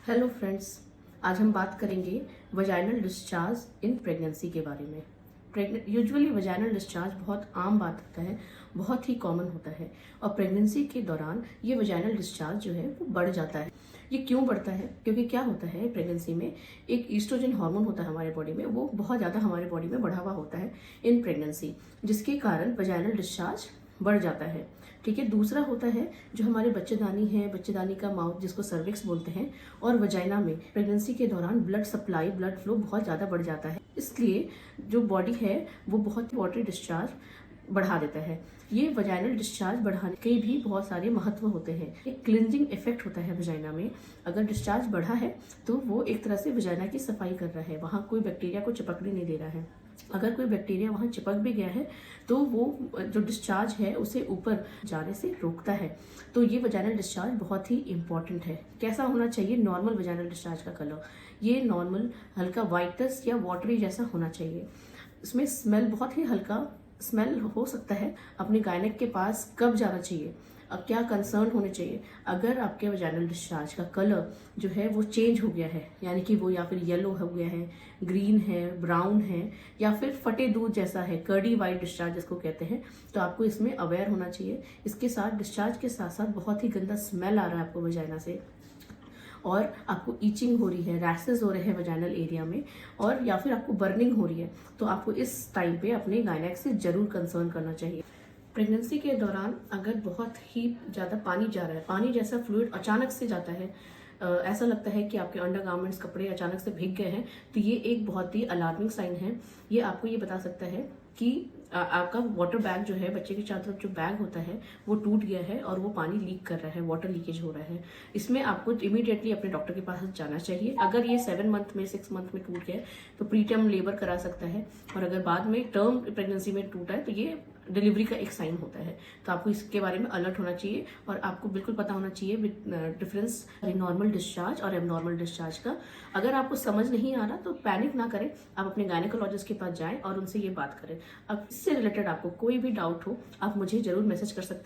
Hello friends, आज हम बात करेंगे वजाइनल डिस्चार्ज इन प्रेगनेंसी के बारे में। यूजुअली वजाइनल डिस्चार्ज बहुत आम बात होता है, बहुत ही कॉमन होता है और प्रेगनेंसी के दौरान ये वजाइनल डिस्चार्ज जो है वो बढ़ जाता है। ये क्यों बढ़ता है? क्योंकि क्या होता है प्रेगनेंसी में, एक ईस्ट्रोजन हार्मोन होता है हमारे बॉडी में, वो बहुत ज़्यादा हमारे बॉडी में बढ़ा हुआ होता है इन प्रेगनेंसी, जिसके कारण वजाइनल डिस्चार्ज बढ़ जाता है। ठीक है। दूसरा होता है जो हमारे बच्चेदानी है, बच्चेदानी का माउथ जिसको सर्विक्स बोलते हैं, और वजाइना में प्रेगनेंसी के दौरान ब्लड सप्लाई, ब्लड फ्लो बहुत ज़्यादा बढ़ जाता है। इसलिए जो बॉडी है वो बहुत ही वाटरी डिस्चार्ज बढ़ा देता है। ये वजाइनल डिस्चार्ज बढ़ाने के भी बहुत सारे महत्व होते हैं। एक क्लिनजिंग इफेक्ट होता है वजाइना में। अगर डिस्चार्ज बढ़ा है तो वो एक तरह से वजाइना की सफाई कर रहा है, वहाँ कोई बैक्टीरिया को चिपकने नहीं दे रहा है। अगर कोई बैक्टीरिया वहाँ चिपक भी गया है तो वो जो डिस्चार्ज है उसे ऊपर जाने से रोकता है। तो ये वजाइनल डिस्चार्ज बहुत ही इंपॉर्टेंट है। कैसा होना चाहिए नॉर्मल वजाइनल डिस्चार्ज का कलर? ये नॉर्मल हल्का वाइटस या वाटरी जैसा होना चाहिए। इसमें स्मेल बहुत ही हल्का स्मेल हो सकता है। अपने गायनेक के पास कब जाना चाहिए? अब क्या कंसर्न होने चाहिए? अगर आपके वजाइनल डिस्चार्ज का कलर जो है वो चेंज हो गया है, यानी कि वो या फिर येलो हो गया है, ग्रीन है, ब्राउन है, या फिर फटे दूध जैसा है, कर्डी वाइट डिस्चार्ज जिसको कहते हैं, तो आपको इसमें अवेयर होना चाहिए। इसके साथ डिस्चार्ज के साथ साथ बहुत ही गंदा स्मेल आ रहा है आपको वजाइना से, और आपको ईचिंग हो रही है, रैशेस हो रहे हैं वजाइनल एरिया में, और या फिर आपको बर्निंग हो रही है, तो आपको इस टाइम पे अपने गायनेक से जरूर कंसर्न करना चाहिए। प्रेगनेंसी के दौरान अगर बहुत ही ज़्यादा पानी जा रहा है, पानी जैसा फ्लूइड अचानक से जाता है, ऐसा लगता है कि आपके अंडरगारमेंट्स कपड़े अचानक से भीग गए हैं, तो ये एक बहुत ही अलार्मिंग साइन है। ये आपको ये बता सकता है कि आपका वाटर बैग जो है, बच्चे के चारों तरफ जो बैग होता है वो टूट गया है और वो पानी लीक कर रहा है, वाटर लीकेज हो रहा है। इसमें आपको इमीडिएटली अपने डॉक्टर के पास जाना चाहिए। अगर ये 7 मंथ में, 6 मंथ में टूट गया तो प्री टर्म लेबर करा सकता है, और अगर बाद में टर्म प्रेगनेंसी में टूटा है तो ये डिलीवरी का एक साइन होता है। तो आपको इसके बारे में अलर्ट होना चाहिए और आपको बिल्कुल पता होना चाहिए डिफरेंस नॉर्मल डिस्चार्ज और एबनॉर्मल डिस्चार्ज का। अगर आपको समझ नहीं आ रहा तो पैनिक ना करें, आप अपने गायनेकोलॉजिस्ट के पास जाएं और उनसे ये बात करें। अब इससे रिलेटेड आपको कोई भी डाउट हो, आप मुझे जरूर मैसेज कर सकते हैं।